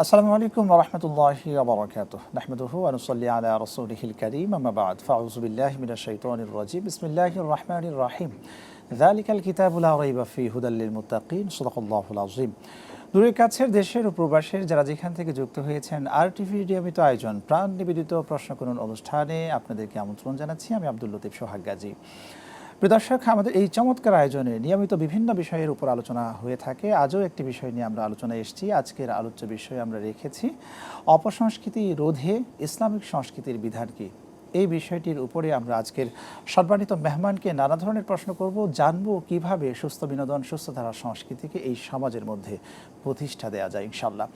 আসসালামু আলাইকুম ওয়া রাহমাতুল্লাহি ওয়া বারাকাতুহু নাহমাদুহু ওয়া নুসাল্লি আলা রাসূলিহিল কারীম আম্মা বা'দ ফাআউযু বিল্লাহি মিনাশ শাইতানির রাজীম বিসমিল্লাহির রাহমানির রাহিম যালিকাল কিতাবু লা রাইবা ফীহি হুদাল লিল মুত্তাকিন সাদাকাল্লাহুল আযীম। দূরের কাছের দেশের ও প্রবাসের যারা যেখান থেকে যুক্ত হয়েছেন আরটিভির নিয়মিত আয়োজন প্রাণ নিবেদিত প্রশ্ন করুন অনুষ্ঠানে আপনাদেরকে আমন্ত্রণ জানাচ্ছি। আমি আব্দুল লতিফ সোহাগ গাজী। প্রিয় দর্শক, আমাদের এই চমৎকার আয়োজনে নিয়মিত বিভিন্ন বিষয়ের উপর আলোচনা হয়ে থাকে। আজও একটি বিষয় নিয়ে আমরা আলোচনায় এসেছি। আজকের আলোচ্য বিষয় আমরা রেখেছি অপসংস্কৃতি রোধে ইসলামিক সংস্কৃতির বিধান কি। এই বিষয়টির উপরে আমরা আজকের সম্মানিত মেহমানকে নানা ধরনের প্রশ্ন করব, জানবো কিভাবে সুস্থ বিনোদন সুস্থ ধারা সংস্কৃতিকে এই সমাজের মধ্যে প্রতিষ্ঠা দেওয়া যায় ইনশাআল্লাহ।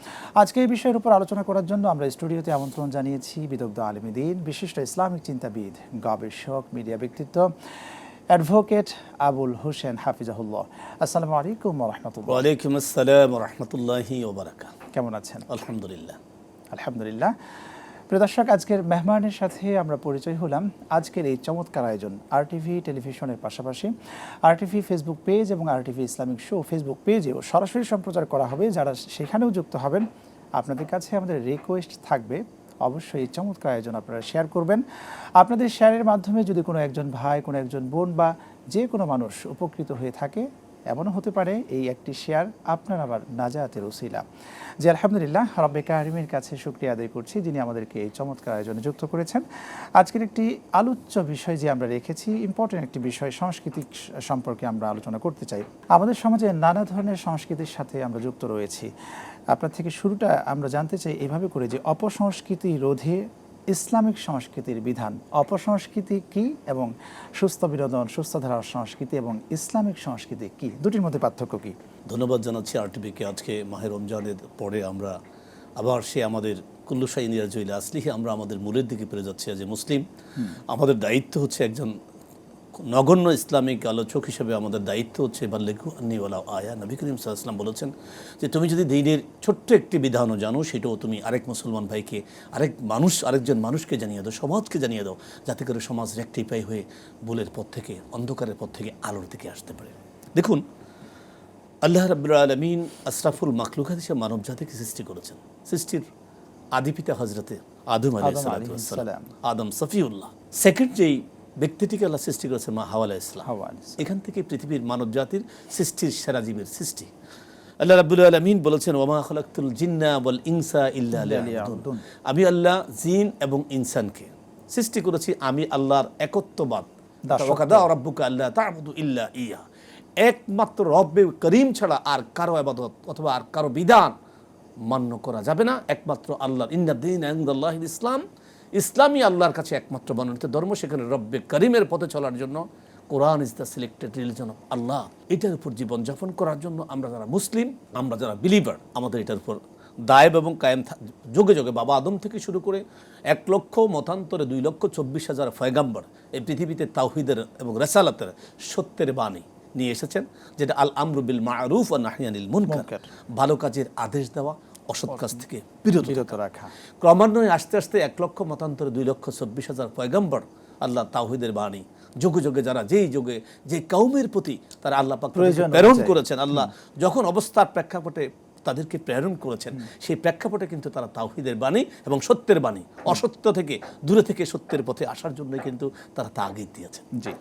আজকে এই বিষয়ের উপর আলোচনা করার জন্য আমরা স্টুডিওতে আমন্ত্রণ জানিয়েছি বিদগ্ধ আলেম দ্বীন, বিশিষ্ট ইসলামিক চিন্তাবিদ, গবেষক, মিডিয়া ব্যক্তিত্ব, অ্যাডভোকেট আবুল হোসেন হাফিজাহুল্লাহ। আসসালামু আলাইকুম ওয়া রাহমাতুল্লাহ। ওয়া আলাইকুম আসসালাম ওয়া রাহমাতুল্লাহি ওয়া বারাকাতুহু। কেমন আছেন? আলহামদুলিল্লাহ। আলহামদুলিল্লাহ। প্রিয় দর্শক, আজকের মেহমানের সাথে আমরা পরিচয় হলাম। আজকের এই চমৎকার আয়োজন আরটিভি টেলিভিশনের পাশাপাশি আরটিভি ফেসবুক পেজ এবং আরটিভি ইসলামিক শো ফেসবুক পেজেও সরাসরি সম্প্রচার করা হবে। যারা সেখানেও যুক্ত হবেন, আপনাদের কাছে আমাদের রিকোয়েস্ট থাকবে অবশ্যই এই চমৎকার আয়োজন আপনারা শেয়ার করবেন। আপনাদের শেয়ারের মাধ্যমে যদি কোনো একজন ভাই, কোনো একজন বোন বা যে কোনো মানুষ উপকৃত হয়ে থাকে, এমনও হতে পারে এই একটি শেয়ার আপনার আবার নাজাতের উসিলা। যে আলহামদুলিল্লাহ রব্বে কারিমের কাছে শুকরিয়া আদায় করছি যিনি আমাদেরকে এই চমৎকার আয়োজনে যুক্ত করেছেন। আজকের একটি আলোচ্য বিষয় যে আমরা রেখেছি, ইম্পর্টেন্ট একটি বিষয়, সাংস্কৃতিক সম্পর্কে আমরা আলোচনা করতে চাই। আমাদের সমাজে নানা ধরনের সংস্কৃতির সাথে আমরা যুক্ত রয়েছি। আপনার থেকে শুরুটা আমরা জানতে চাই এভাবে করে যে অপসংস্কৃতি রোধে ইসলামিক সংস্কৃতির বিধান। অপসংস্কৃতি কি এবং সুস্থ বিনোদন সুস্থ ধারার সংস্কৃতি এবং ইসলামিক সংস্কৃতি কি, দুটির মধ্যে পার্থক্য কি? ধন্যবাদ জানাচ্ছি আরটিভিকে। আজকে মাহে রমজানের পরে আমরা আবার সে আমাদের কুল্লু শাইইন ইয়ারজু ইলা আসলিহি, আমরা আমাদের মূলের দিকে ফিরে যাচ্ছি। যে মুসলিম, আমাদের দায়িত্ব হচ্ছে একজন নগণ্য ইসলামিক আলোচক হিসেবে আমাদের দায়িত্ব হচ্ছে বাল্লিগু আন্নী ওয়ালাউ আয়া। নবী করিম সাল্লাল্লাহু আলাইহি ওয়াসাল্লাম বলেছেন যে তুমি যদি দ্বীনের ছোট্ট একটি বিধানও জানো, সেটাও তুমি আরেক মুসলমান ভাইকে, আরেকজন মানুষকে জানিয়ে দাও, সমাজকে জানিয়ে দাও, যাতে করে সমাজ রেকটিফাই হয়ে ভুলের পথ থেকে, অন্ধকারের পথ থেকে আলোর দিকে আসতে পারে। দেখুন, আল্লাহ রাব্বুল আলামিন আশরাফুল মাখলুকাত হিসেবে মানব জাতিকে সৃষ্টি করেছেন। সৃষ্টির আদিপিতা হযরতে আদম আলাইহিস সালাম, আদম সফিউল্লাহ। সেকেন্ড যেই ব্যক্তিটিকে আল্লাহ সৃষ্টি করেছেন মা হাওয়া আলাইহিস সালাম। এখান থেকে পৃথিবীর মানব জাতির সৃষ্টির সেরা জীবের সৃষ্টি। আল্লাহ রাব্বুল আলামিন বলেছেন ওয়ামা খালাকতুল জিন্না ওয়াল ইনসা ইল্লা লিয়াবুদুন। আমি আল্লাহ জিন এবং ইনসানকে সৃষ্টি করেছি আমি আল্লাহর একত্ববাদ, ওয়াকাদা রাব্বুকা আল্লা তা'বুদু ইল্লা ইয়া, একমাত্র রব্বে করিম ছাড়া আর কারো ইবাদত অথবা আর কারো বিধান মান্য করা যাবে না, একমাত্র আল্লাহর। ইন্নাদ-দীনা ইনদাল্লাহিল ইসলাম, ইসলামই আল্লাহর কাছে একমাত্র মনোনীত ধর্ম। সেখানে রব্বে করিমের পথে চলার জন্য Quran is the selected religion of Allah. এটার উপর জীবনযাপন করার জন্য আমরা যারা মুসলিম, আমরা যারা বিলিভার, আমাদের এটার উপর দায়ব এবং কায়েম যোগে যোগে বাবা আদম থেকে শুরু করে 1 লক্ষ মতান্তরে 2,24,000 পয়গাম্বর এই পৃথিবীতে তাওহীদের এবং রিসালাতের সত্যের বাণী নিয়ে এসেছেন, যেটা আল আমরু বিল মা'রুফ ওয়া নাহয়ু আনিল মুনকার, ভালো কাজের আদেশ দেওয়া, অসৎ কাজ থেকে বিরত রাখা। ক্রমান্বয়ে আস্তে আস্তে 1 লক্ষ মতান্তরে 2,24,000 পয়গাম্বর আল্লাহ তাওহীদের বাণী যুগে যুগে যারা যেই যুগে যে কওমের প্রতি তারা আল্লাহ পাক প্রেরণ করেছেন, আল্লাহ যখন অবস্থার প্রেক্ষাপটে তাদেরকে প্রেরণ করেছেন, সেই প্রেক্ষাপটে কিন্তু তারা তাওহীদের বাণী এবং সত্যের বাণী, অসত্য থেকে দূরে থেকে সত্যের পথে আসার জন্য কিন্তু তারা তাগিদ দিয়েছেন। জি,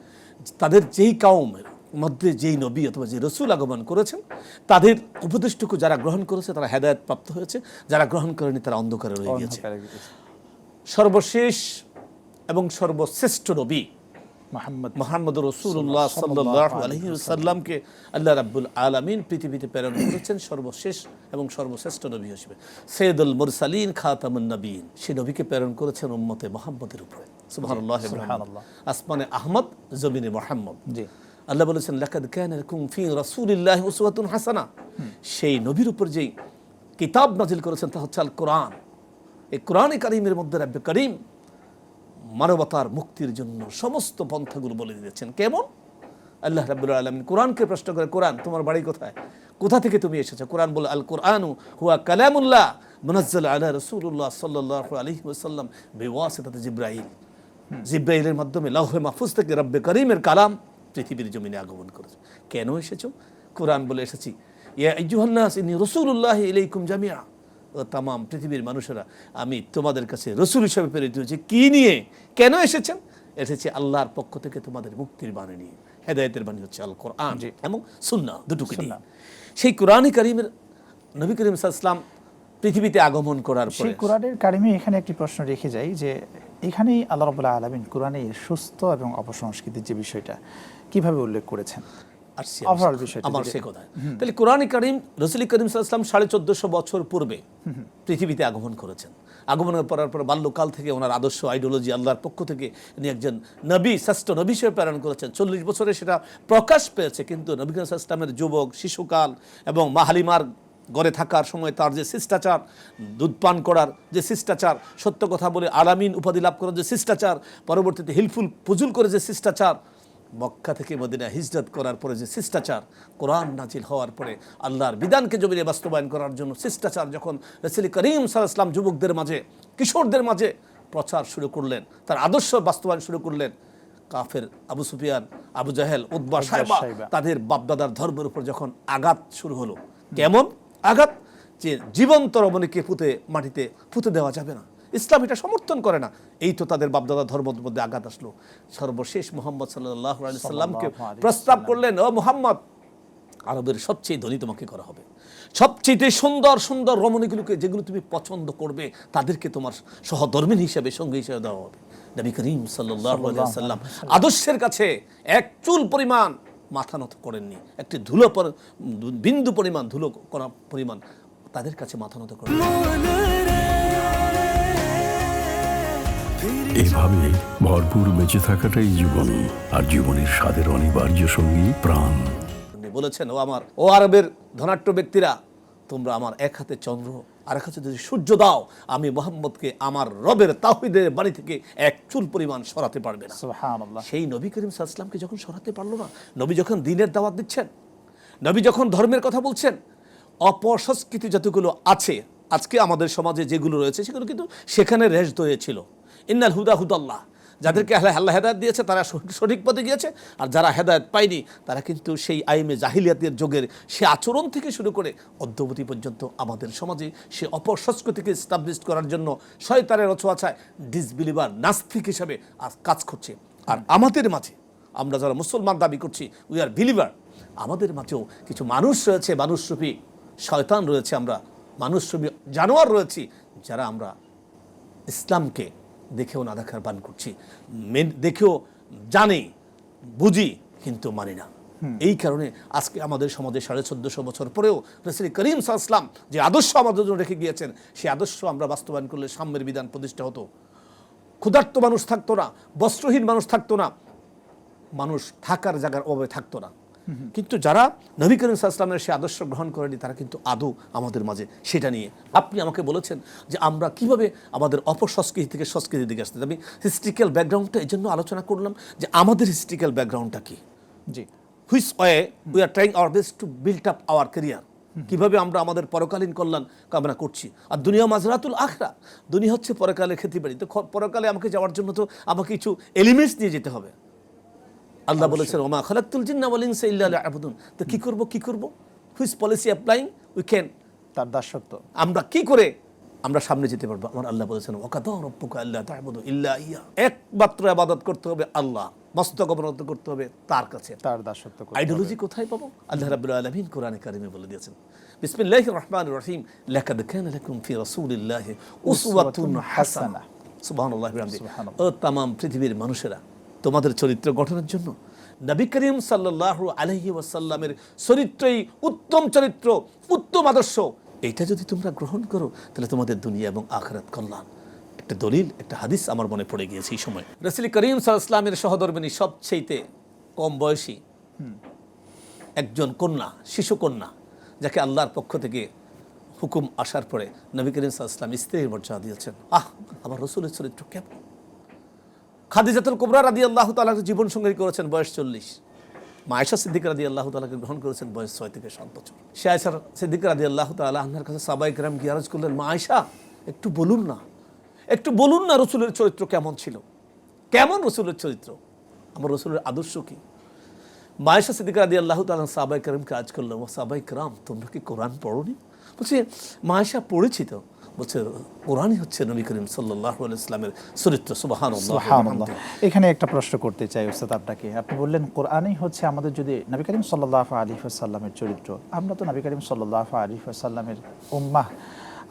তাদের যেই কওমের মধ্যে যেই নবী অথবা যে রসুল আগমন করেছেন, তাদের উপদেশটুকু যারা গ্রহণ করেছে তারা হেদায়েত প্রাপ্ত হয়েছে, যারা গ্রহণ করেনি তারা অন্ধকারে রয়ে গেছে। সর্বশেষ এবং সর্বশ্রেষ্ঠ নবী মুহাম্মদ রাসূলুল্লাহ সাল্লাল্লাহু আলাইহি ওয়াসাল্লামকে আল্লাহ রাব্বুল আলামিন পৃথিবীতে প্রেরণ করেছেন সর্বশেষ এবং সর্বশ্রেষ্ঠ নবী হিসেবে, সাইয়্যিদুল মুরসালিন খাতামুন নবীন। সেই নবীকে প্রেরণ করেছেন উম্মতে মুহাম্মদের উপরে। সুবহানাল্লাহ, সুবহানাল্লাহ। আসমানে আহমদ, জমিনে মুহাম্মদ। জি, আল্লাহ বলেছেন লাকাদ কানা লাকুম ফি রাসূলিল্লাহি উসওয়াতুন হাসানা। সেই নবীর উপর যেই কিতাব নাজিল করেছেন তা হচ্ছে আল কোরআন। এই কোরআনে কারীমের মধ্যে রব্বে করিম মানবতার মুক্তির জন্য সমস্ত পন্থাগুলো বলে দিয়েছেন। কেমন? আল্লাহ রাব্বুল আলামিন কোরআনকে প্রশ্ন করে, কোরআন তোমার বাড়ি কোথায়, কোথা থেকে তুমি এসেছো? কোরআন বলে আল কোরআনু হুয়া কালামুল্লাহ মুনাজ্জাল আলা রাসূলুল্লাহ সাল্লাল্লাহু আলাইহি ওয়াসাল্লাম বিওয়াসিতাতি জিবরাইল। জিবরাইলের মাধ্যমে লাউহে মাহফুজ থেকে রব্বে করিমের কালাম পৃথিবীর জমিনে আগমন করেছে। কেন এসেছো? কোরআন বলে এসেছি ইয়া আইয়ুহান নাস ইন্নী রাসূলুল্লাহি ইলাইকুম জামিআ। ও তামাম পৃথিবীর মানুষেরা, আমি তোমাদের কাছে রসুল হিসেবে প্রেরিত হয়েছি। কি নিয়ে, কেন এসেছেন? এসেছে আল্লাহর পক্ষ থেকে তোমাদের মুক্তির বাণী নিয়ে। হেদায়েতের বাণী হচ্ছে আল কোরআন এবং সুন্নাহ, দুটোকে নিয়ে। সেই কোরআনে কারিমের নবী করিম সাল্লাল্লাহু আলাইহি ওয়াসাল্লাম পৃথিবীতে আগমন করার পরে, সেই কোরআনের কারিমে এখানে একটি প্রশ্ন রেখে যাই যে এখানেই আল্লাহ রাব্বুল আলামিন কোরআনে সুস্থ এবং অপসংস্কৃতির যে বিষয়টা কিভাবে উল্লেখ করেছেন, overall বিষয়টা আমার সে কথা। তাহলে কোরআনে কারিম রাসূল করিম সাল্লাল্লাহু আলাইহি ওয়াসাল্লাম 1450 বছর পূর্বে পৃথিবীতে আগমন করেছেন। আগমনের করার পর বাল্যকাল থেকে ওনার আদর্শ, আইডিওলজি আল্লাহর পক্ষ থেকে উনি একজন নবী, শ্রেষ্ঠ নবী হিসেবে প্রেরণ করেছেন। 40 বছরে সেটা প্রকাশ পেয়েছে। কিন্তু নবী করিম সাল্লাল্লাহু আলাইহি ওয়াসাল্লামের যুবক, শিশুকাল এবং মা হালিমার গড়ে থাকার সময় তার যে শিষ্টাচার, দুধ পান করার যে শিষ্টাচার, সত্য কথা বলে আলামিন উপাধি লাভ করার যে শিষ্টাচার, পরবর্তীতে হিলফুল ফুজুল করে যে শিষ্টাচার, মক্কা থেকে মদিনা হিজরত করার পরে যে শিষ্টাচার, কোরআন নাজিল হওয়ার পরে আল্লাহর বিধানকে জমিনে বাস্তবায়ন করার জন্য শিষ্টাচার, যখন রাসূল করিম সাল্লাল্লাহু আলাইহি ওয়াসাল্লাম যুবকদের মাঝে, কিশোরদের মাঝে প্রচার শুরু করলেন, তার আদর্শ বাস্তবায়ন শুরু করলেন, কাফের আবু সুফিয়ান, আবু জাহেল, উতবা, শাইবা তাদের বাপদাদার ধর্মের উপর যখন আঘাত শুরু হলো, কেমন আঘাত? যে জীবন্ত রমণীকে মাটিতে পুঁতে দেওয়া যাবে না, ইসলাম এটা সমর্থন করে না। এই তো তাদের বাপদাদা ধর্মের মধ্যে আঘাত আসলো। সর্বশেষ মুহাম্মদ সাল্লাল্লাহু আলাইহি সাল্লামকে প্রস্তাব করলেন, ও মুহাম্মদ, আরবের সবচেয়ে ধনী তোমাকে করা হবে, সবচেয়ে সুন্দর সুন্দর রমণীগুলোকে যেগুলো তুমি পছন্দ করবে তাদেরকে তোমার সহধর্মিণী হিসেবে, সঙ্গী হিসেবে দেওয়া হবে। নবী করিম সাল্লাল্লাহু আলাইহি সাল্লাম আদর্শের কাছে এক চুল পরিমাণ মাথা নত করেননি, একটি বিন্দু পরিমাণ ধুলো করা পরিমাণ তাদের কাছে মাথা নত করেন। এভাবে ভরপুর বেঁচে থাকাটাই জীবন, আর জীবনের স্বাদের অনিবার্য সঙ্গী প্রাণ। বলেছেন, ও আরবের ধনাঢ্য ব্যক্তিরা, তোমরা আমার এক হাতে চন্দ্র আর এক হাতে যদি সূর্য দাও, আমি মুহাম্মদকে আমার রবের তাওহীদের বাণী থেকে এক চুল পরিমাণ সরাতে পারবে না। সুবহানাল্লাহ। সেই নবী করিম সাল্লাল্লাহু আলাইহি ওয়াসাল্লামকে যখন সরাতে পারলো না, নবী যখন দ্বীনের দাওয়াত দিচ্ছেন, নবী যখন ধর্মের কথা বলছেন, অপসংস্কৃতি যতগুলো আছে আজকে আমাদের সমাজে যেগুলো রয়েছে সেগুলো কিন্তু সেখানে রেশ হয়েছিল। ইন্নাল হুদা হুদাল্লাহ, যাদেরকে আল্লাহ হেদায়েত দিয়েছে তারা সঠিক পথে গিয়েছে, আর যারা হেদায়েত পায়নি তারা কিন্তু সেই আইমে জাহিলিয়াতের যুগের সে আচরণ থেকে শুরু করে অদ্যবধি পর্যন্ত আমাদের সমাজে সে অপসংস্কৃতিকে এস্টাবলিশ করার জন্য শয়তানের অছোয়াছায় ডিসবিলিভার, নাস্তিক হিসাবে কাজ করছে। আর আমাদের মাঝে, আমরা যারা মুসলমান দাবি করছি উই আর বিলিভার, আমাদের মাঝেও কিছু মানুষ রয়েছে, মানুষরূপী শয়তান রয়েছে, আমরা মানুষরূপী জানোয়ার রয়েছি, যারা আমরা ইসলামকে দেখেও না দেখার বান করছি, দেখেও জানি, বুঝি, কিন্তু মানি না। এই কারণে আজকে আমাদের সমাজে 1450 বছর পরেও রাসূল করিম সাল্লাল্লাহু আলাইহি ওয়াসাল্লাম যে আদর্শ আমাদের জন্য রেখে গিয়েছেন, সেই আদর্শ আমরা বাস্তবায়ন করলে সাম্যের বিধান প্রতিষ্ঠা হতো। ক্ষুধার্ত মানুষ থাকতো না, বস্ত্রহীন মানুষ থাকতো না, মানুষ থাকার জায়গার অভাবে থাকতো না। কিন্তু যারা নবী করিম সাল্লাল্লাহু আলাইহি ওয়াসাল্লামের সেই আদর্শ গ্রহণ করেনি, তারা কিন্তু আদৌ আমাদের মাঝে সেটা নিয়ে। আপনি আমাকে বলেছেন যে আমরা কিভাবে আমাদের অপসংস্কৃতি থেকে সংস্কৃতির দিকে আসতে, আমি হিস্ট্রিক্যাল ব্যাকগ্রাউন্ডটা এই জন্য আলোচনা করলাম যে আমাদের হিস্ট্রিক্যাল ব্যাকগ্রাউন্ডটা কি, জি, which way we are trying our best to build up our career, কিভাবে আমরা আমাদের পরকালীন কল্যাণ কামনা করছি। আর দুনিয়া মাজরাতুল আখরা, দুনিয়া হচ্ছে পরকালের খেতিবাড়ি। তো পরকালে আমাকে যাওয়ার জন্য তো আমাকে কিছু এলিমেন্টস নিয়ে যেতে হবে। আল্লাহ বলেছেন, ওমা খালাকতুল জিন্না ওয়াল ইনসা ইল্লা লিয়াবুদুন। তো কি করব, which policy applying we can, তার দাসত্ব আমরা কি করে আমরা সামনে যেতে পারবো। আমার আল্লাহ বলেছেন, ওয়াকাদা রাব্বুকা আল্লা তা'বুদু ইল্লা ইয়া, একমাত্র ইবাদত করতে হবে আল্লাহ, মস্তক অবনত করতে হবে তার কাছে, তার দাসত্ব করতে হবে। আইডিওলজি কোথায় পাবো? আল্লাহ রাব্বুল আলামিন কোরআনে কারিমে বলে দিয়েছেন, বিসমিল্লাহির রহমানির রহিম, লাকাদ কানা লাকুম ফি রাসূলিল্লাহি উসওয়াতুন হাসানাহ। সুবহানাল্লাহি ওয়া বিহামদিহি। ও তামাম পৃথিবীর মানুষেরা, তোমাদের চরিত্র গঠনের জন্য নবী করিম সাল্লাল্লাহু আলাইহি ওয়াসাল্লামের চরিত্রই উত্তম চরিত্র, উত্তম আদর্শ। এটা যদি তোমরা গ্রহণ করো তাহলে তোমাদের দুনিয়া এবং আখিরাত কল্যাণ। একটা দলিল, একটা হাদিস আমার মনে পড়ে গিয়েছে এই সময়। রাসূল করিম সাল্লাল্লাহু আলাইহি ওয়াসাল্লামের সহধর্মিণী সবচেয়ে কম বয়সী একজন কন্যা, শিশু কন্যা, যাকে আল্লাহর পক্ষ থেকে হুকুম আসার পরে নবী করিম সাল্লাল্লাহু আলাইহি ওয়াসাল্লাম স্ত্রীর মর্যাদা দিয়েছেন। আমার রাসূলের চরিত্র কেমন! খাদিজাতুল কুবরা রাদিয়াল্লাহু তাআলাকে জীবন সঙ্গী করেছেন বয়স 40। মা আয়েশা সিদ্দিকা রাদিয়াল্লাহু তাআলাকে গ্রহণ করেছেন বয়স 6 থেকে 7 বছর। সে আয়েশা সিদ্দিকা রাদিয়াল্লাহু তাআলা আনহার কাছে সাহাবায়ে কেরাম গিয়ে আরজ করলেন, মা আয়েশা, একটু বলুন না রাসূলের চরিত্র কেমন ছিল, কেমন রাসূলের চরিত্র, আমার রাসূলের আদর্শ কি? মা আয়েশা সিদ্দিকা রাদিয়াল্লাহু তাআলা সাহাবায়ে কেরামকে আরজ করলেন, ও সাহাবায়ে কেরাম, তোমরা কি কোরআন পড়োনি? বলছে মা আয়েশা পড়েছি তো। বলছে কোরআনই হচ্ছে নবী করিম সাল্লাল্লাহু আলাইহি ওয়াসাল্লামের চরিত্র। সুবহানাল্লাহ। সুবহানাল্লাহ। এখানে একটা প্রশ্ন করতে চাই ওস্তাদ আপনাকে। আপনি বললেন কোরআনই হচ্ছে আমাদের, যদি নবী করিম সাল্লাল্লাহু আলাইহি ওয়াসাল্লামের চরিত্র, আমরা তো নবী করিম সাল্লাল্লাহু আলাইহি ওয়াসাল্লামের উম্মাহ,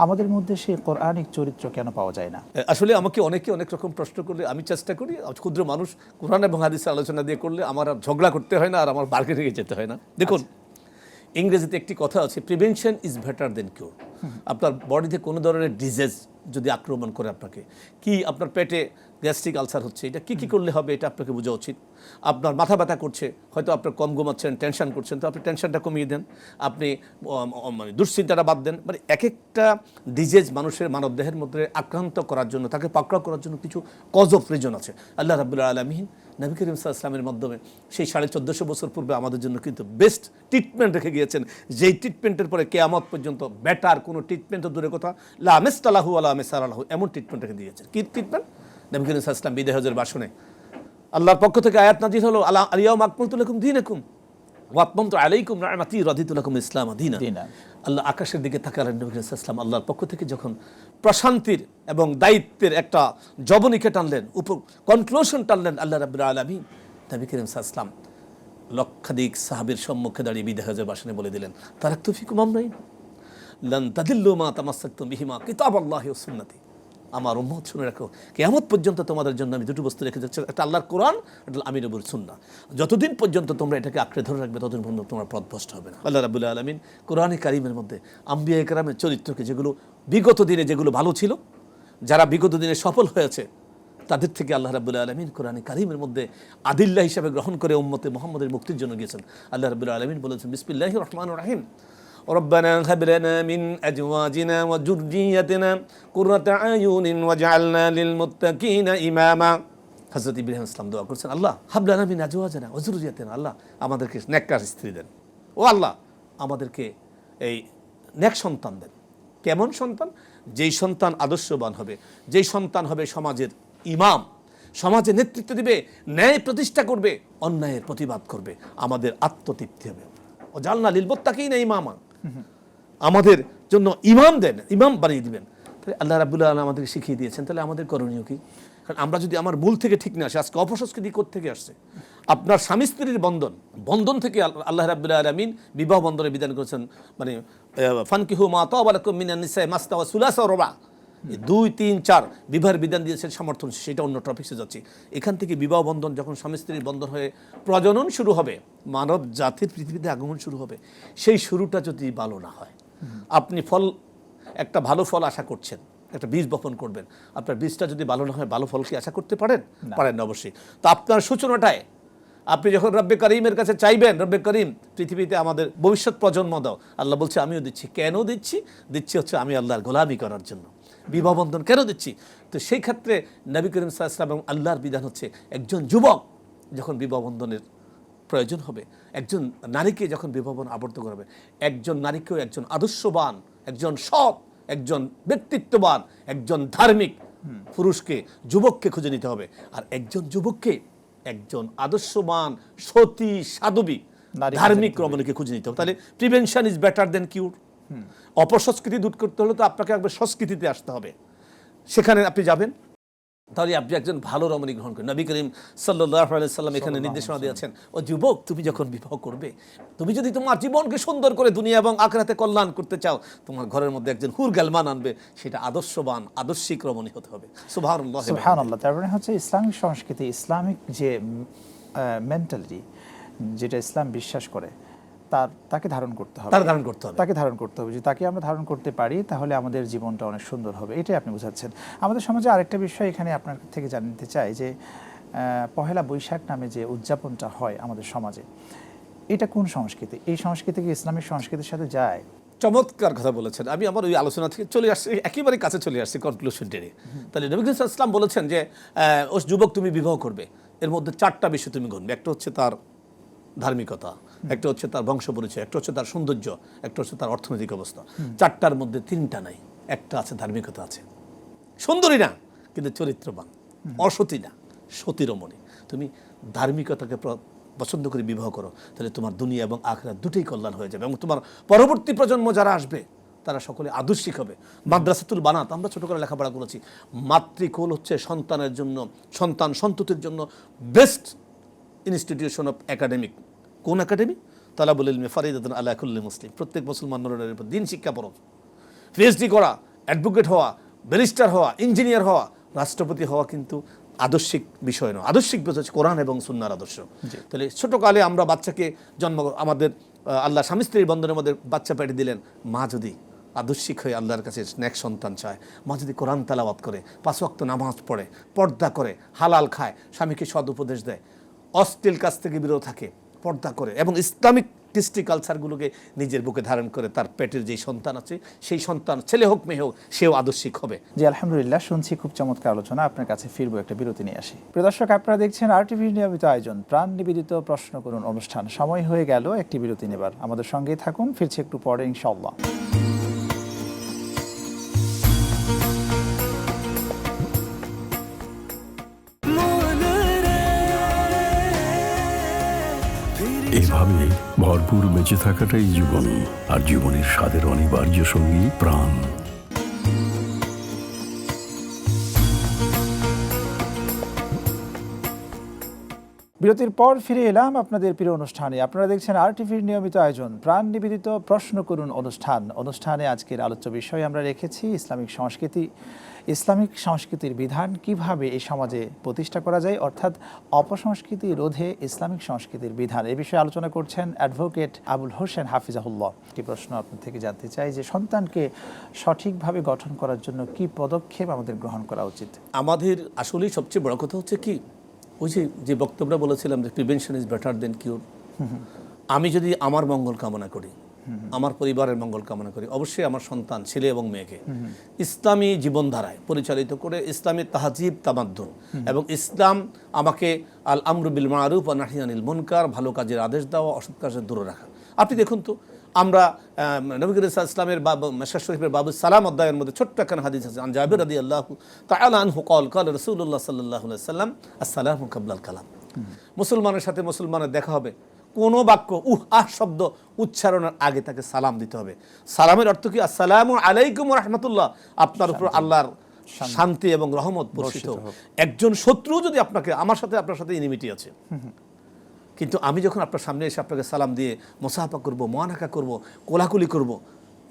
আমাদের মধ্যে সেই কোরআনিক চরিত্র কেন পাওয়া যায় না? আসলে আমাকে অনেকে অনেক রকম প্রশ্ন করলে আমি চেষ্টা করি, ক্ষুদ্র মানুষ, কোরআন এবং হাদিসের আলোচনা দিয়ে করলে আমার আর ঝগড়া করতে হয় না, আর আমার বার্গে রেগে যেতে হয় না। দেখুন, ইংরেজিতে একটি কথা আছে, প্রিভেনশন ইজ বেটার দেন কিউর। আপনার বডিতে কোনো ধরনের ডিজিজ যদি আক্রমণ করে আপনাকে, কি আপনার পেটে গ্যাস্ট্রিক আলসার হচ্ছে, এটা কি করলে হবে এটা আপনাকে বোঝা উচিত। আপনার মাথা ব্যথা করছে, হয়তো আপনার কম ঘুমাচ্ছেন, টেনশন করছেন, তো আপনি টেনশনটা কমিয়ে দেন, আপনি মানে দুশ্চিন্তাটা বাদ দেন। মানে এক একটা ডিজিজ মানুষের মানবদেহের মধ্যে আক্রান্ত করার জন্য, তাকে পাকড়াও করার জন্য কিছু কজ অফ রিজন আছে। আল্লাহ রাব্বুল আলামিন নবী করিম সাল্লাল্লাহু আলাইহি ওয়াসাল্লামের মাধ্যমে সেই 1450 বছর পূর্বে আমাদের জন্য কিন্তু বেস্ট ট্রিটমেন্ট রেখে গিয়েছেন, যেই ট্রিটমেন্টের পরে কিয়ামত পর্যন্ত বেটার কোনো ট্রিটমেন্ট দূরের কথা, লা মিসলাহু ওয়া লা মিসালা লাহু, এমন ট্রিটমেন্ট রেখে দিয়েছেন। কি ট্রিটমেন্ট? নবী করিম সাল্লাল্লাহু আলাইহি ওয়াসাল্লাম বিদায় হজের ভাষণে আল্লাহর পক্ষ থেকে আয়াত নাযিল হলো, আল-ইয়াউমা আকমালতু লাকুম দীনাকুম ওয়া আতমামতু আলাইকুম নি'মাতি ওয়া রাদিতু লাকুম ইসলাম দীনা। আল্লাহ আকাশের দিকে তাকালেন, নবী করিম সাল্লাল্লাহু আলাইহি ওয়াসাল্লাম আল্লাহর পক্ষ থেকে যখন প্রশান্তির এবং দায়িত্বের একটা জবনিকা টানলেন, উপর কনক্লুশন টানলেন আল্লাহ রাব্বুল আলামিন, নবী করিম সাল্লাল্লাহু আলাইহি ওয়াসাল্লাম লক্ষাধিক সাহাবীর সম্মুখে দাঁড়িয়ে বিদায় হজের ভাষণে বলে দিলেন, তারাকতু ফিকুম আমরাইন লান তাদিল্লু মা তামাসসাকতুম বিহিমা কিতাবাল্লাহি ওয়া সুন্নতি। আমার উম্মত শুনে রাখো, কিয়ামত পর্যন্ত তোমাদের জন্য আমি দুটো বস্তু রেখে যাচ্ছি, একটা আল্লাহর কোরআন, একটা আমি নবীর সুন্নাহ। যতদিন পর্যন্ত তোমরা এটাকে আঁকড়ে ধরে রাখবে, ততদিন পর্যন্ত তোমার পথভ্রষ্ট হবে না। আল্লাহ রাব্বুল আলামিন কোরআনে কারিমের মধ্যে আম্বিয়া কেরামের চরিত্রকে, যেগুলো বিগত দিনে যেগুলো ভালো ছিল, যারা বিগত দিনে সফল হয়েছে, তাদের থেকে আল্লাহ রাব্বুল আলামিন কোরআনে কারিমের মধ্যে আদিল্লা হিসাবে গ্রহণ করে উম্মতে মুহাম্মদের মুক্তির জন্য গিয়েছেন। আল্লাহ রাব্বুল আলামিন বলেছেন, বিসমিল্লাহির রহমানির রহিম, ربنا هب لنا من أزواجنا وذريتنا قرة أعين واجعلنا للمتقين إماما। হযরত ইব্রাহিম ইসলাম দোয়া করছেন, আল্লাহ হাব লানা মিন আজওয়াজিনা ওয়া যুররিয়াতিনা, আল্লাহ আমাদেরকে নেককার স্ত্রী দেন, ও আল্লাহ আমাদেরকে এই নেক সন্তান দেন। কেমন সন্তান? যেই সন্তান আদর্শবান হবে, যেই সন্তান হবে সমাজের ইমাম, সমাজে নেতৃত্ব দিবে, ন্যায় প্রতিষ্ঠা করবে, অন্যায়ের প্রতিবাদ করবে, আমাদের আত্মতৃপ্তি হবে। ও জালনা লিল মুত্তাকিনা ইমামা, আমাদের জন্য ইমাম দেন, ইমাম বানিয়ে দিবেন। তাহলে আল্লাহ রাব্বুল আলামিন আমাদেরকে শিখিয়ে দিয়েছেন, তাহলে আমাদের করণীয় কি? কারণ আমরা যদি আমার মূল থেকে ঠিক না আসে, আজকে অপসংস্কৃতি থেকে আসছে, আপনার স্বামী স্ত্রীর বন্ধন থেকে আল্লাহ রাব্বুল আলামিন বিবাহ বন্ধনের বিধান করেছেন, মানে ফানকিহু মা তাবা লাকুম মিনান নিসাই মাসনা ওয়া সুলাসা ওয়া রুবা, 2, 3, 4 বিবাহের বিধান দিয়েছেন সমর্থন, সেটা অন্য টপিক্সে যাচ্ছে। এখান থেকে বিবাহ বন্ধন যখন স্বামী স্ত্রীর বন্ধন হয়ে প্রজনন শুরু হবে, মানব জাতির পৃথিবীতে আগমন শুরু হবে, সেই শুরুটা যদি ভালো না হয়, আপনি একটা ভালো ফল আশা করছেন, একটা বীজ বপন করবেন, আপনার বীজটা যদি ভালো না হয়, ভালো ফল কি আশা করতে পারেন? পারেন না অবশ্যই। তো আপনার সূচনাটায় আপনি যখন রব্বে করিমের কাছে চাইবেন, রব্বে করিম পৃথিবীতে আমাদের ভবিষ্যৎ প্রজন্ম দাও, আল্লাহ বলছে আমিও দিচ্ছি। কেন দিচ্ছি? হচ্ছে আমি আল্লাহর গোলামি করার জন্য। বিবাহ বন্ধন কেন দিচ্ছি? তো সেই ক্ষেত্রে নবী করিম সাল্লাল্লাহু আলাইহি ওয়াসাল্লাম এবং আল্লাহর বিধান হচ্ছে, একজন যুবক যখন বিবাহ বন্ধনের প্রয়োজন হবে, একজন নারীকে যখন বিবাহ বন্ধন আবদ্ধ করবে, একজন নারীকেও একজন আদর্শবান, একজন সৎ, একজন ব্যক্তিত্ববান, একজন ধার্মিক পুরুষকে, যুবককে খুঁজে নিতে হবে। আর একজন যুবককে একজন আদর্শবান, সতী, সাধবী, ধার্মিক রমণীকে খুঁজে নিতে হবে। তাহলে প্রিভেনশন ইজ বেটার দেন কিউর। অপসংস্কৃতি দূর করতে হলে তো আপনাকে একবার সংস্কৃতিতে আসতে হবে, সেখানে আপনি যাবেন, তাহলে আপনি একজন ভালো রমণী গ্রহণ করেন। নবী করিম সাল্লাল্লাহু আলাইহি ওয়াসাল্লাম এখানে নির্দেশনা দিয়েছেন, ও যুবক, তুমি যখন বিবাহ করবে, তুমি যদি তোমার জীবনকে সুন্দর করে দুনিয়া এবং আখিরাতে কল্যাণ করতে চাও, তোমার ঘরের মধ্যে একজন হুর গালমান আনবে, সেটা আদর্শবান, আদর্শিক রমণী হতে হবে। সুবহানাল্লাহ, সুবহানাল্লাহ। তার মানে হচ্ছে ইসলামিক সংস্কৃতি, ইসলামিক যে মেন্টালিটি, যেটা ইসলাম বিশ্বাস করে, তাকে ধারণ করতে হবে, তাকে ধারণ করতে হবে। যদি তাকে আমরা ধারণ করতে পারি, তাহলে আমাদের জীবনটা অনেক সুন্দর হবে। এটাই আপনি বোঝাচ্ছেন। আমাদের সমাজে আরেকটা বিষয় এখানে আপনার থেকে জানতে চাই, যে পহেলা বৈশাখ নামে যে উদযাপনটা হয় আমাদের সমাজে, এটা কোন সংস্কৃতি? এই সংস্কৃতি কি ইসলামিক সংস্কৃতির সাথে যায়? চমৎকার কথা বলেছেন। আমি আমার ওই আলোচনা থেকে চলে আসছি, একেবারে কাছে চলে আসছি কনক্লুশন টেনে। তাহলে নবী করিম সাল্লাল্লাহু আলাইহি ওয়াসাল্লাম বলেছেন যে ও যুবক, তুমি বিবাহ করবে, এর মধ্যে 4টা বিষয় তুমি গুনবে। একটা হচ্ছে তার ধার্মিকতা, একটা হচ্ছে তার বংশ পরিচয়, একটা হচ্ছে তার সৌন্দর্য, একটা হচ্ছে তার অর্থনৈতিক অবস্থা। 4টার মধ্যে 3টা নাই। একটা আছে ধার্মিকতা, আছে সুন্দরী না কিন্তু চরিত্রবান, অসতী না, সতী রমণী। তুমি ধার্মিকতাকে পছন্দ করে বিবাহ করো, তাহলে তোমার দুনিয়া এবং আখিরাত দুটোই কল্যাণ হয়ে যাবে, এবং তোমার পরবর্তী প্রজন্ম যারা আসবে তারা সকলে আদর্শিক হবে। মাদ্রাসাতুল বানাত, আমরা ছোট করে লেখাপড়া করেছি, মাতৃকুল হচ্ছে সন্তানের জন্য, সন্তান সন্ততির জন্য বেস্ট ইনস্টিটিউশন অফ একাডেমিক। কোন একাডেমি? তালাবুল ইলমি ফারিদাতুন আলা কুল্লি মুসলিম। প্রত্যেক মুসলমানের উপর দিন শিক্ষা ফরজ। পিএইচডি করা, অ্যাডভোকেট হওয়া, ব্যারিস্টার হওয়া, ইঞ্জিনিয়ার হওয়া, রাষ্ট্রপতি হওয়া কিন্তু আদর্শিক বিষয় নয়। আদর্শিক বিষয় হচ্ছে কোরআন এবং সুন্নাহর আদর্শ। তাহলে ছোটকালে আমরা বাচ্চাকে আমাদের আল্লাহ স্বামী স্ত্রীর বন্ধনের মধ্যে বাচ্চা পেটে দিলেন, মা যদি আদর্শিক হয়ে আল্লাহর কাছে নেক সন্তান চায়, মা যদি কোরআন তেলাওয়াত করে, 5 ওয়াক্ত নামাজ পড়ে, পর্দা করে, হালাল খায়, স্বামীকে সদ উপদেশ দেয়, অশ্লীল কাজ থেকে বিরত থাকে, পর্দা করে এবং ইসলামিক কৃষ্টি কালচারগুলোকে নিজের বুকে ধারণ করে, তার পেটের যেই সন্তান আছে সেই সন্তান ছেলে হোক মেয়ে হোক সেও আদর্শিক হবে। জি আলহামদুলিল্লাহ, শুনছি খুব চমৎকার আলোচনা। আপনার কাছে ফিরবো, একটা বিরতি নিয়ে আসি। প্রিয় দর্শক, আপনারা দেখছেন RTV নিয়মিত আয়োজন প্রাণ নিবেদিত প্রশ্ন করুন অনুষ্ঠান। সময় হয়ে গেল একটি বিরতি নেবার, আমাদের সঙ্গেই থাকুন, ফিরছি একটু পরে ইনশাআল্লাহ। এভাবে ভরপুর বেঁচে থাকাটাই জীবন, আর জীবনের স্বাদের অনিবার্য সঙ্গী প্রাণ। বিরতির পর ফিরে এলাম আপনাদের প্রিয় অনুষ্ঠানে। আপনারা দেখছেন RTVর নিয়মিত আয়োজন প্রাণ নিবেদিত প্রশ্ন করুন অনুষ্ঠান। অনুষ্ঠানে আজকের আলোচ্য বিষয় আমরা রেখেছি ইসলামিক সংস্কৃতি। ইসলামিক সংস্কৃতির বিধান কিভাবে এই সমাজে প্রতিষ্ঠা করা যায়, অর্থাৎ অপসংস্কৃতি রোধে ইসলামিক সংস্কৃতির বিধান। এই বিষয়ে আলোচনা করছেন অ্যাডভোকেট আবুল হোসেন হাফিজাহুল্লাহ। একটি প্রশ্ন আপনার থেকে জানতে চাই যে সন্তানকে সঠিকভাবে গঠন করার জন্য কি পদক্ষেপ আমাদের গ্রহণ করা উচিত? আমাদের আসলেই সবচেয়ে বড় কথা হচ্ছে কি, ওই যে বক্তব্যটা বলেছিলাম যে প্রিভেনশন ইজ বেটার দেন কিউর। আমি যদি আমার মঙ্গল কামনা করি, আমার পরিবারের মঙ্গল কামনা করি, অবশ্যই আমার সন্তান ছেলে এবং মেয়েকে ইসলামী জীবনধারায় পরিচালিত করে, ইসলামী তাহজিব তামাদ্দুন এবং ইসলাম আমাকে আল আমরু বিল মারুফ ওয়া নাহি আনিল মুনকার, ভালো কাজের আদেশ দেওয়া, অসৎ কাজের দূরে রাখা। আপনি দেখুন তো, আমরা নবী করিম সাল্লাল্লাহু আলাইহি ওয়াসাল্লামের মেশকাত শরীফের বাবু সালাম অধ্যায়ের মধ্যে ছোট্ট একটা হাদিস আছে, আন জাবির রাদিয়াল্লাহু তাআলা আনহু قال قال রাসূলুল্লাহ সাল্লাল্লাহু আলাইহি ওয়াসাল্লাম আসসালামু কাবলাল কালাম। মুসলমানের সাথে মুসলমানের দেখা হবে, কোনো বাক্য শব্দ উচ্চারণের আগে তাকে সালাম দিতে হবে। সালামের অর্থ কি? আসসালামু আলাইকুম ওয়া রাহমাতুল্লাহ, আপনার উপর আল্লাহর শান্তি এবং রহমত বর্ষিত হোক। একজন শত্রু যদি আপনাকে, আমার সাথে আপনার সাথে ইনিমিটি আছে, কিন্তু আমি যখন আপনার সামনে এসে আপনাকে সালাম দিয়ে মোসাফা করব, মুআনাকা করব, কোলাকুলি করব,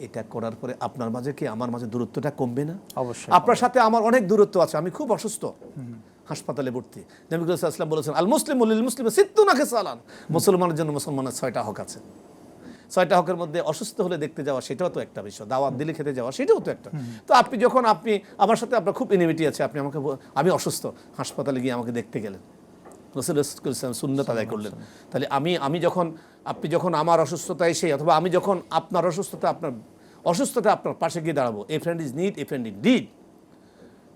এটা করার পরে আপনার মাঝে কি আমার মাঝে দূরত্বটা কমবে না? অবশ্যই। আপনার সাথে আমার অনেক দূরত্ব আছে, আমি খুব অসুস্থ, হাসপাতালে ভর্তি। নবী করিম সাল্লাল্লাহু আলাইহি ওয়াসাল্লাম বলেছেন আল মুসলিমু লিল মুসলিমি সিত্তুনা খিসালান, মুসলমানের জন্য মুসলমানের 6টা হক আছে। 6টা হকের মধ্যে অসুস্থ হলে দেখতে যাওয়া সেটাও তো একটা বিষয়, দাওয়াত দিলে খেতে যাওয়া সেটাও তো একটা। তো আপনি যখন আমার সাথে আপনার খুব ইনিমিটি আছে, আপনি আমাকে, আমি অসুস্থ, হাসপাতালে গিয়ে আমাকে দেখতে গেলেন, রাসূলুল্লাহ সাল্লাল্লাহু আলাইহি ওয়াসাল্লাম সুন্নাত আদায় করলেন। তাহলে আমি যখন, আপনি যখন আমার অসুস্থতা এসে, অথবা আমি যখন আপনার অসুস্থতা আপনার পাশে গিয়ে দাঁড়াবো, a friend is need, a friend is did.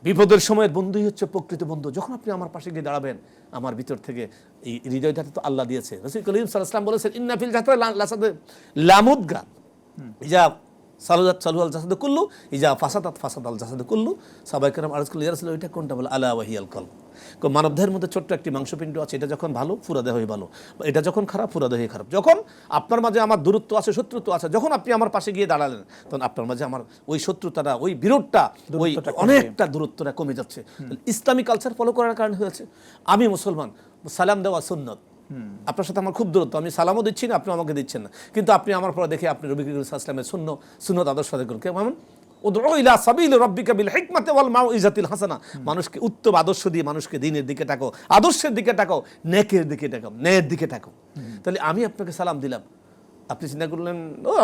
বিপদের সময়ের বন্ধুই হচ্ছে প্রকৃত বন্ধু। যখন আপনি আমার পাশে গিয়ে দাঁড়াবেন, আমার ভিতর থেকে এই হৃদয়টা তো আল্লাহ দিয়েছে। রাসূল করিম সাল্লাল্লাহু আলাইহি ওয়াসাল্লাম বলেছেন ইন্না ফিল জাসাদি লামুদগা ইজা সালুয়াল জাসাদু কুল্লু ইজা ফাসাদাল জাসাদু কুল্লু। সাহাবায়ে কেরাম আরজ করলেন, ইয়া রাসূলুল্লাহ, এটা কোনটা? বলে আলা ওয়াহিয়াল কলব। মানবদেহের মধ্যে ছোট্ট একটি মাংসপিণ্ড আছে, এটা যখন ভালো পুরা দেহ ভালো, এটা যখন খারাপ পুরা দেহ খারাপ। যখন আপনার মাঝে আমার দূরত্ব আছে, শত্রুত্ব আছে, যখন আপনি আমার পাশে গিয়ে দাঁড়ালেন, তখন আপনার মাঝে আমার ওই শত্রুতাটা, ওই বিরোধটা, ওই অনেকটা দূরত্বটা কমে যাচ্ছে। ইসলামিক কালচার ফলো করার কারণে হয়েছে, আমি মুসলমান, সালাম দেওয়া সুন্নত। আপনার সাথে আমার খুব দূরত্ব, আমি সালামও দিচ্ছি না, আপনি আমাকে দিচ্ছেন না, কিন্তু আপনি আমার পরে দেখে আপনি নবী করিম সাল্লাল্লাহু আলাইহি ওয়াসাল্লামের সুন্নত আদর্শ আদায় করুন। কেমন? উদউ ইলা সাবিলি রাব্বিকা বিল হিকমাতি ওয়াল মাউইজাতিল হাসানা। মানুষকে উত্তম আদর্শ দিয়ে মানুষকে দ্বীনের দিকে ডাকো, আদর্শের দিকে ডাকো, নেকের দিকে ডাকো, ন্যায়ের দিকে ডাকো। তাহলে আমি আপনাকে সালাম দিলাম, আপনি চিন্তা করলেন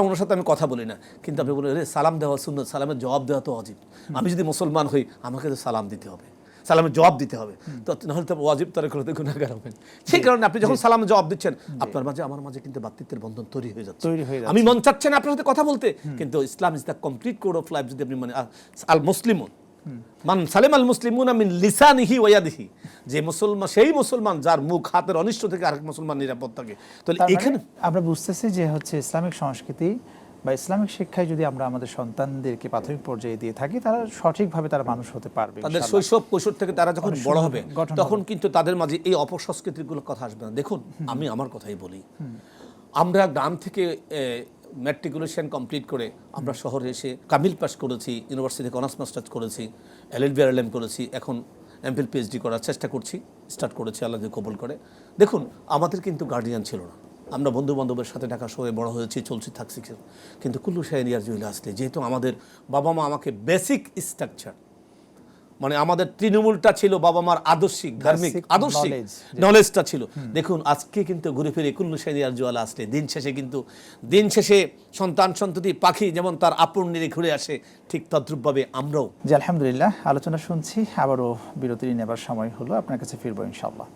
ওনার সাথে আমি কথা বলি না, কিন্তু আপনি বললেন রে সালাম দেওয়া সুন্নত, সালামের জবাব দেওয়া তো ওয়াজিব। আমি যদি মুসলমান হই, আমাকে তো সালাম দিতে হবে, সালামের জবাব দিতে হবে, তো নাহলে তো ওয়াজিব তারা করতে গুনাহগার হবেন। সেই কারণে আপনি যখন সালামের জবাব দিচ্ছেন, আপনার মাঝে আমার মাঝে কিন্তু ভ্রাতৃত্বের বন্ধন তৈরি হয়ে যাচ্ছে। আমি মন চাচ্ছে না আপনার সাথে কথা বলতে, কিন্তু Islam is the complete code of life. যদি আপনি মানে আল মুসলিমুন মান সালেম আল মুসলিমুনা মিন লিসানিহি ওয়া ইয়াদিহি, যে মুসলমান সেই মুসলমান যার মুখ হাতের অনিষ্ট থেকে আরেক মুসলমান নিরাপদ থাকে। তাহলে এখানে আমরা বুঝতেছি যে হচ্ছে ইসলামিক সংস্কৃতি বা ইসলামিক শিক্ষায় যদি আমরা আমাদের সন্তানদেরকে প্রাথমিক পর্যায়ে দিয়ে থাকি, তারা সঠিকভাবে তারা মানুষ হতে পারবে। তাদের শৈশব কৈশোর থেকে তারা যখন বড় হবে, তখন কিন্তু তাদের মাঝে এই অপসংস্কৃতিগুলোর কথা আসবে না। দেখুন, আমি আমার কথাই বলি, আমরা গ্রাম থেকে ম্যাট্রিকুলেশন কমপ্লিট করে আমরা শহরে এসে কামিল পাস করেছি, ইউনিভার্সিটি থেকে অনার্স মাস্টার্স করেছি, এলএলবি আরএলএম করেছি, এখন এমফিল পিএইচডি করার চেষ্টা করছি, স্টার্ট করেছি, আল্লাহ যদি কবুল করে। দেখুন, আমাদের কিন্তু গার্ডিয়ান ছিল না, আমরা বন্ধু বান্ধবের সাথে ঢাকা শহরে বড় হয়েছি, চলছি, থাকছি। কিন্তু কুল্লু শাহী নিয়ার জুয়েল আসলে যেহেতু আমাদের বাবা মা আমাকে বেসিক স্ট্রাকচার, মানে আমাদের তৃণমূলটা ছিল বাবা মার আদর্শিক ধার্মিক আদর্শিক নলেজটা ছিল। দেখুন আজকে কিন্তু ঘুরে ফিরে কুল্লু শাহী নিয়ার জুয়েল আসলে দিন শেষে সন্তান সন্ততি পাখি যেমন তার আপন নিরে ঘুরে আসে, ঠিক তদ্রূপভাবে আমরাও। জি আলহামদুলিল্লাহ, আলোচনা শুনছি, আবারও বিরতি নেবার সময় হলো, আপনার কাছে ফিরবো ইনশাআল্লাহ।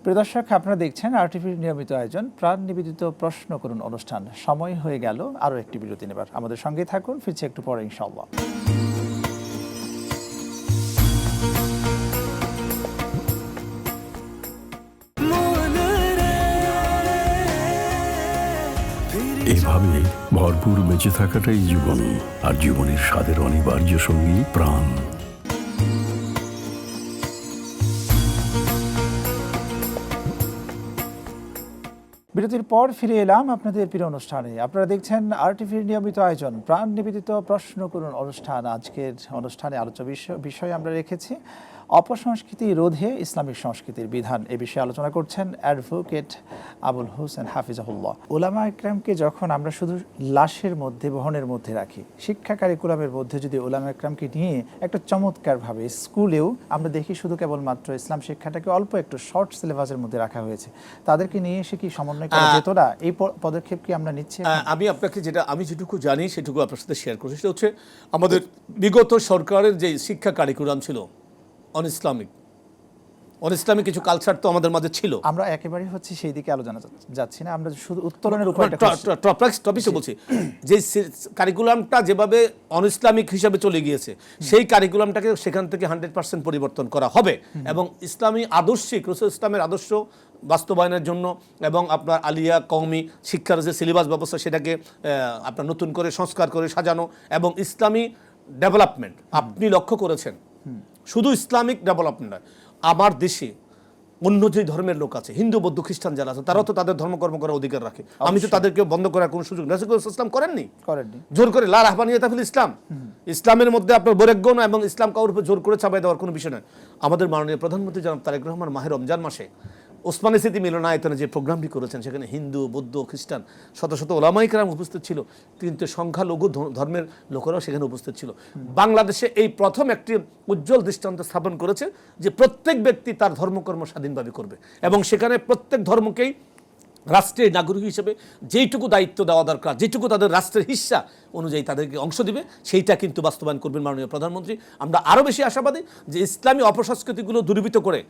প্রিয় দর্শক, আপনারা দেখছেন আরটিভির নিয়মিত আয়োজন প্রাণ নিবেদিত প্রশ্ন করুন অনুষ্ঠান। সময় হয়ে গেল আরও একটি বিরতি নেবার, আমাদের সঙ্গেই থাকুন, ফিরছি একটু পরে ইনশাআল্লাহ। এভাবে ভরপুর বেঁচে থাকাটাই জীবন, আর জীবনের স্বাদের অনিবার্য সঙ্গী প্রাণ। বিরতির পর ফিরে এলাম আপনাদের প্রিয় অনুষ্ঠানে। আপনারা দেখছেন আরটিভির নিয়মিত আয়োজন প্রাণ নিবেদিত প্রশ্ন করুন অনুষ্ঠান। আজকের অনুষ্ঠানে আলোচ্য বিষয় আমরা রেখেছি অপসংস্কৃতি রোধে ইসলামিক সংস্কৃতির বিধান। এ বিষয়ে আলোচনা করছেন অ্যাডভোকেট আবুল হোসেন হাফিজাহুল্লাহ। উলামা ইকরামকে যখন আমরা শুধু লাশের মধ্যে, বহনের মধ্যে রাখি, শিক্ষা কারিকুলামের মধ্যে যদি উলামা ইকরামকে নিয়ে একটা চমৎকারভাবে স্কুলেও আমরা দেখি শুধু কেবলমাত্র ইসলাম শিক্ষাটাকে অল্প একটু শর্ট সিলেবাসের মধ্যে রাখা হয়েছে, তাদেরকে নিয়ে এসে কি সমন্বয় করা যেত না? এই পদক্ষেপ কি আমরা নিচ্ছি? আমি আপনাকে আমি যেটুকু জানি সেটুকু আপনার সাথে শেয়ার করছি। সেটা হচ্ছে আমাদের বিগত সরকারের যে শিক্ষা কারিকুলাম ছিল অন ইসলামিক কিছু কালচার তো আমাদের মাঝে ছিল। আমরা একেবারেই সেই দিকে আলোচনা যাচ্ছি না, আমরা শুধু উত্তরণের উপর টপিকটা বলছি। যে কারিকুলামটা যেভাবে অন ইসলামিক হিসাবে চলে গিয়েছে, সেই কারিকুলামটাকে সেখান থেকে 100% পরিবর্তন করা হবে এবং ইসলামী আদর্শিক রাসূল ইসলামের আদর্শ বাস্তবায়নের জন্য এবং আপনার আলিয়া কওমি শিক্ষার যে সিলেবাস ব্যবস্থা সেটাকে আপনার নতুন করে সংস্কার করে সাজানো এবং ইসলামী ডেভেলপমেন্ট। আপনি লক্ষ্য করেছেন শুধু ইসলামিক ডেভেলপমেন্ট নয়, আমার দেশে অন্য যে ধর্মের লোক আছে, হিন্দু বৌদ্ধ খ্রিস্টান যারা আছে, তারাও তো তাদের ধর্মকর্ম করার অধিকার রাখে। আমি তো তাদেরকে বন্ধ করার কোনো সুযোগ রাসূলুল্লাহ সাল্লাল্লাহু আলাইহি ওয়াসাল্লাম করেননি। জোর করে লা রাহবানিয়াতা ফিল ইসলাম, ইসলামের মধ্যে আপনার বৈরাগ্য না এবং ইসলাম কাউর উপর জোর করে চাপাই দেওয়ার কোনো বিষয় নয়। আমাদের মাননীয় প্রধানমন্ত্রী জনাব তারেক রহমান মাহে রমজান মাসে ওসমানী স্মৃতি মিলনায়তনে যে প্রোগ্রামটি করেছেন, সেখানে হিন্দু বৌদ্ধ খ্রিস্টান শত শত ওলামায়ে কেরাম উপস্থিত ছিল, কিন্তু সংখ্যালঘু ধর্মের লোকেরাও সেখানে উপস্থিত ছিল। বাংলাদেশে এই প্রথম একটি উজ্জ্বল দৃষ্টান্ত স্থাপন করেছে যে প্রত্যেক ব্যক্তি তার ধর্মকর্ম স্বাধীনভাবে করবে এবং সেখানে প্রত্যেক ধর্মকেই রাষ্ট্রের নাগরিক হিসেবে যেইটুকু দায়িত্ব দেওয়া দরকার, যেটুকু তাদের রাষ্ট্রের হিস্সা অনুযায়ী তাদেরকে অংশ দিবে, সেইটা কিন্তু বাস্তবায়ন করবেন মাননীয় প্রধানমন্ত্রী। আমরা আরও বেশি আশাবাদী যে ইসলামী অপসংস্কৃতিগুলো দূরীভূত করে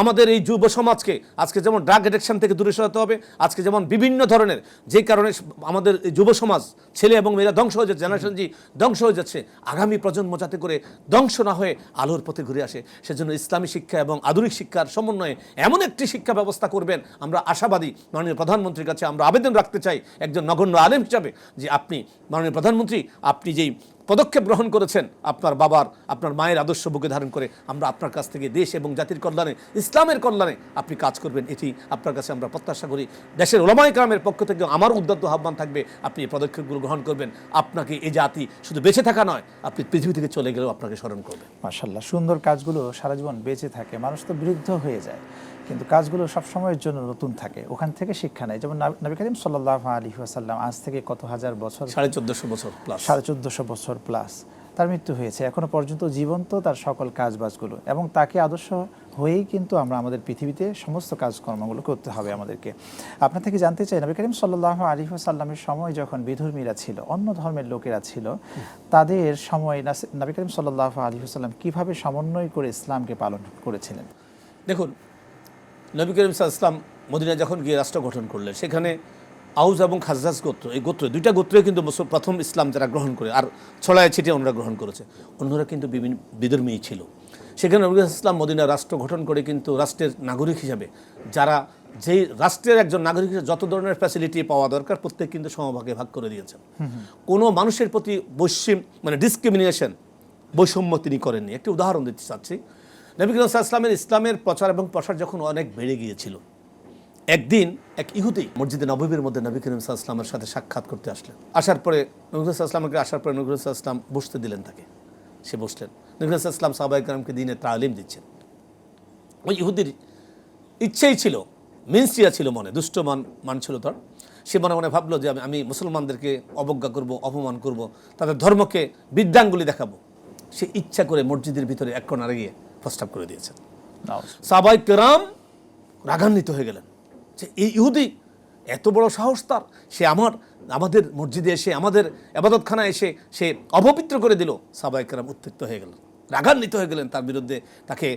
আমাদের এই যুব সমাজকে আজকে যেমন ড্রাগ অ্যাডিকশন থেকে দূরে সরাতে হবে, আজকে যেমন বিভিন্ন ধরনের যে কারণে আমাদের যুব সমাজ ছেলে এবং মেয়েরা ধ্বংস হয়ে যাচ্ছে, জেনারেশন জি ধ্বংস হয়ে যাচ্ছে, আগামী প্রজন্ম যাতে করে ধ্বংস না হয়ে আলোর পথে ঘুরে আসে, সেজন্য ইসলামী শিক্ষা এবং আধুনিক শিক্ষার সমন্বয়ে এমন একটি শিক্ষা ব্যবস্থা করবেন। আমরা আশাবাদী মাননীয় প্রধানমন্ত্রীর কাছে আমরা আবেদন রাখতে চাই একজন নগণ্য আলেম হিসাবে যে আপনি মাননীয় প্রধানমন্ত্রী, আপনি যেই পদক্ষেপ গ্রহণ করেছেন আপনার বাবার আপনার মায়ের আদর্শ বুকে ধারণ করে, আমরা আপনার কাছ থেকে দেশ এবং জাতির কল্যাণে ইসলামের কল্যাণে আপনি কাজ করবেন, এটি আপনার কাছে আমরা প্রত্যাশা করি। দেশের ওলামায়ে কেরামের পক্ষ থেকে আমার উদ্যত আহ্বান থাকবে আপনি এই পদক্ষেপগুলো গ্রহণ করবেন। আপনাকে এই জাতি শুধু বেঁচে থাকা নয়, আপনি পৃথিবী থেকে চলে গেলেও আপনাকে স্মরণ করবে। মাশাআল্লাহ, সুন্দর কাজগুলো সারা জীবন বেঁচে থাকে। মানুষ তো বৃদ্ধ হয়ে যায়, কিন্তু কাজগুলো সব সময়ের জন্য নতুন থাকে, ওখান থেকে শিক্ষা নেয়। যেমন নবী করিম সাল্লাল্লাহু আলাইহি ওয়াসাল্লাম আজ থেকে কত হাজার বছর, 1450 বছর প্লাস, 1450 বছর প্লাস তার মৃত্যু হয়েছে, এখনো পর্যন্ত জীবন্ত তার সকল কাজবাজগুলো, এবং তাকে আদর্শ হয়েই কিন্তু আমরা আমাদের পৃথিবীতে সমস্ত কাজকর্মগুলো করতে হবে আমাদেরকে। আপনার থেকে জানতে চাই, নবী করিম সাল্লাল্লাহু আলাইহি ওয়াসাল্লামের সময় যখন বিধর্মীরা ছিল, অন্য ধর্মের লোকেরা ছিল, তাদের সময় নবী করিম সাল্লাল্লাহু আলাইহি ওয়াসাল্লাম কিভাবে সমন্বয় করে ইসলামকে পালন করেছিলেন? দেখুন, নবী করিম সাল্লাল্লাহু আলাইহি ওয়াসাল্লাম মদিনায় যখন গিয়ে রাষ্ট্র গঠন করলেন, সেখানে আউস এবং খাজরাজ গোত্র, এই গোত্র দুইটা গোত্রই কিন্তু প্রথম ইসলাম যারা গ্রহণ করে, আর ছড়ায় ছিটিয়ে অন্যরা গ্রহণ করেছে, অন্যরা কিন্তু বিভিন্ন বিধর্মী ছিল। সেখানে নবী ইসলাম মদিনা রাষ্ট্র গঠন করে কিন্তু রাষ্ট্রের নাগরিক হিসাবে যারা যেই রাষ্ট্রের একজন নাগরিক হিসেবে যত ধরনের ফ্যাসিলিটি পাওয়া দরকার প্রত্যেক কিন্তু সমভাগে ভাগ করে দিয়েছেন। কোনো মানুষের প্রতি ডিসক্রিমিনেশন, বৈষম্য তিনি করেননি। একটি উদাহরণ দিতে চাচ্ছি। নবী করিম সাল্লাল্লাহু আলাইহি ওয়াসাল্লামের ইসলামের প্রচার এবং প্রসার যখন অনেক বেড়ে গিয়েছিল, একদিন এক ইহুদি মসজিদে নববীর মধ্যে নবী করিম সাল্লাল্লাহু আলাইহি ওয়াসাল্লামের সাথে সাক্ষাৎ করতে আসলেন। আসার পরে নবী করিম সাল্লাল্লাহু আলাইহি ওয়াসাল্লামকে আসার পরে নবী করিম সাল্লাল্লাহু আলাইহি ওয়াসাল্লাম বসতে দিলেন তাকে। সে বসলেন। নবী করিম সাল্লাল্লাহু আলাইহি ওয়াসাল্লাম সাহাবায়ে কেরামকে দ্বীনের তালিম দিচ্ছেন। ওই ইহুদির ইচ্ছেই ছিল, মিনসিয়া ছিল মনে, দুষ্ট মান ছিল তার। সে মনে মনে ভাবলো যে আমি মুসলমানদেরকে অবজ্ঞা করব, অপমান করব, তাদের ধর্মকে বৃদ্ধাঙ্গুলি দেখাবো। সে ইচ্ছা করে মসজিদের ভিতরে এক কোণারে গিয়ে প্রস্তাব করে দিয়েছেন। সাহাবায়ে কেরাম রাগান্বিত হয়ে গেলেন যে এই ইহুদি এত বড় সাহস তার, সে আমাদের মসজিদে এসে, আমাদের ইবাদতখানায় এসে সে অপবিত্র করে দিল। সাহাবায়ে কেরাম উত্তেজিত হয়ে গেলেন, রাগান্বিত হয়ে গেলেন, তার বিরুদ্ধে তাকে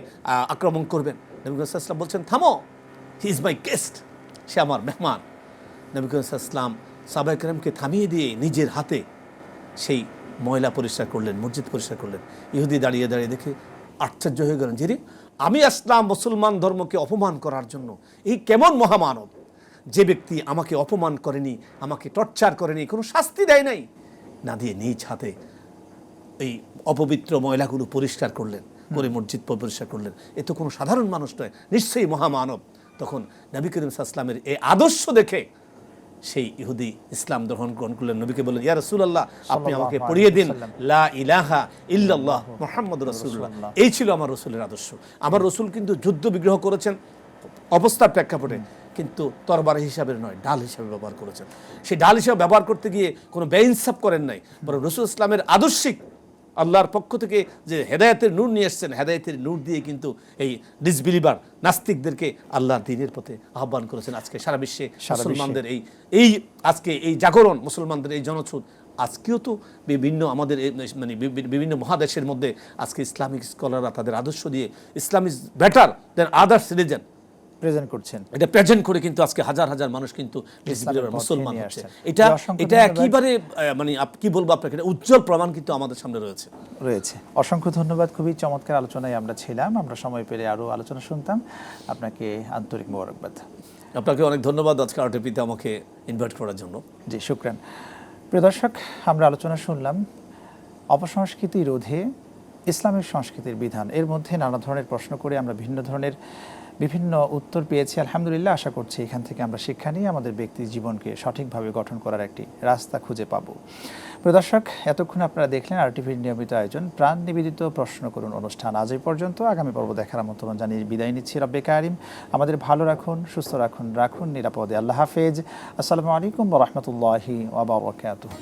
আক্রমণ করবেন। নবী করিম সাল্লাল্লাহু আলাইহি ওয়াসাল্লাম বলছেন, থামো, হি ইজ মাই গেস্ট, সে আমার মেহমান। নবী করিম সাল্লাল্লাহু আলাইহি ওয়াসাল্লাম সাহাবায়ে কেরামকে থামিয়ে দিয়ে নিজের হাতে সেই ময়লা পরিষ্কার করলেন, মসজিদ পরিষ্কার করলেন। ইহুদি দাঁড়িয়ে দাঁড়িয়ে দেখে আশ্চর্য হয়ে গেলেন, যে আমি আসলাম মুসলমান ধর্মকে অপমান করার জন্য, এই কেমন মহামানব, যে ব্যক্তি আমাকে অপমান করেনি, আমাকে টর্চার করেনি, কোনো শাস্তি দেয় নাই, না দিয়ে নিজ হাতে এই অপবিত্র ময়লাগুলো পরিষ্কার করলেন, করে মসজিদ পরিষ্কার করলেন। এ তো কোনো সাধারণ মানুষ নয়, নিশ্চয়ই মহামানব। তখন নবী করিম সাল্লাল্লাহু আলাইহি ওয়াসাল্লামের এই আদর্শ দেখে সেই ইহুদি ইসলাম গ্রহণ করলেন। নবীকে বললেন, ইয়া রাসূলুল্লাহ, আপনি আমাকে পড়িয়ে দিন লা ইলাহা ইল্লাল্লাহ মুহাম্মাদুর রাসূলুল্লাহ। এই ছিল আমার রাসূলের আদর্শ। আমার রাসূল কিন্তু যুদ্ধ বিগ্রহ করেছেন অবস্থার প্রেক্ষাপটে, কিন্তু তরবারি হিসাবে নয়, ডাল হিসাবে ব্যবহার করেছেন। সেই ডাল হিসাবে ব্যবহার করতে গিয়ে কোনো বেইনসাফ করেন নাই, বরং রাসূল ইসলামের আদর্শিক আল্লাহর পক্ষ থেকে যে হেদায়েতের নূর নিয়ে এসেছেন, হেদায়েতের নূর দিয়ে কিন্তু এই ডিসবিলিভার নাস্তিকদেরকে আল্লাহর দ্বীনের পথে আহ্বান করেছেন। আজকে সারা বিশ্বে মুসলমানদের এই আজকে এই জাগরণ, মুসলমানদের এই জনছুট, আজকেও তো বিভিন্ন আমাদের মানে বিভিন্ন মহাদেশের মধ্যে আজকে ইসলামিক স্কলাররা তাদের আদর্শ দিয়ে Islam is better than others religion present করছেন। এটা প্রেজেন্ট করে কিন্তু আজকে হাজার হাজার মানুষ কিন্তু মুসলমান হচ্ছে। এটা একেবারে মানে কি বলবো আপনাকে, উজ্জ্বল প্রমাণ কিন্তু আমাদের সামনে রয়েছে। অসংখ্য ধন্যবাদ। খুবই চমৎকার আলোচনায় আমরা ছিলাম। আমরা সময় পেলে আরো আলোচনা শুনতাম। আপনাকে আন্তরিক মোবারকবাদ। আপনাকে অনেক ধন্যবাদ আজকে আরটিভিতে আমাকে ইনভাইট করার জন্য। জি, শুকরান। প্রিয় দর্শক, আমরা আলোচনা শুনলাম অপসংস্কৃতি রোধে ইসলামিক সংস্কৃতির বিধান। এর মধ্যে নানা ধরনের প্রশ্ন করে আমরা বিভিন্ন উত্তর পেয়েছি। আলহামদুলিল্লাহ, আশা করছি এখান থেকে আমরা শিক্ষা নিয়ে আমাদের ব্যক্তি জীবনকে সঠিকভাবে গঠন করার একটি রাস্তা খুঁজে পাবো। প্রিয় দর্শক, এতক্ষণ আপনারা দেখলেন আরটিভির নিয়মিত আয়োজন প্রাণ নিবেদিত প্রশ্ন করুন অনুষ্ঠান। আজ এই পর্যন্ত। আগামী পর্ব দেখার আমন্ত্রণ জানিয়ে বিদায় নিচ্ছি। রব্বে কারিম আমাদের ভালো রাখুন, সুস্থ রাখুন নিরাপদে। আল্লাহ হাফেজ। আসসালামু আলাইকুম ওয়া রাহমাতুল্লাহি ওয়া বারাকাতুহু।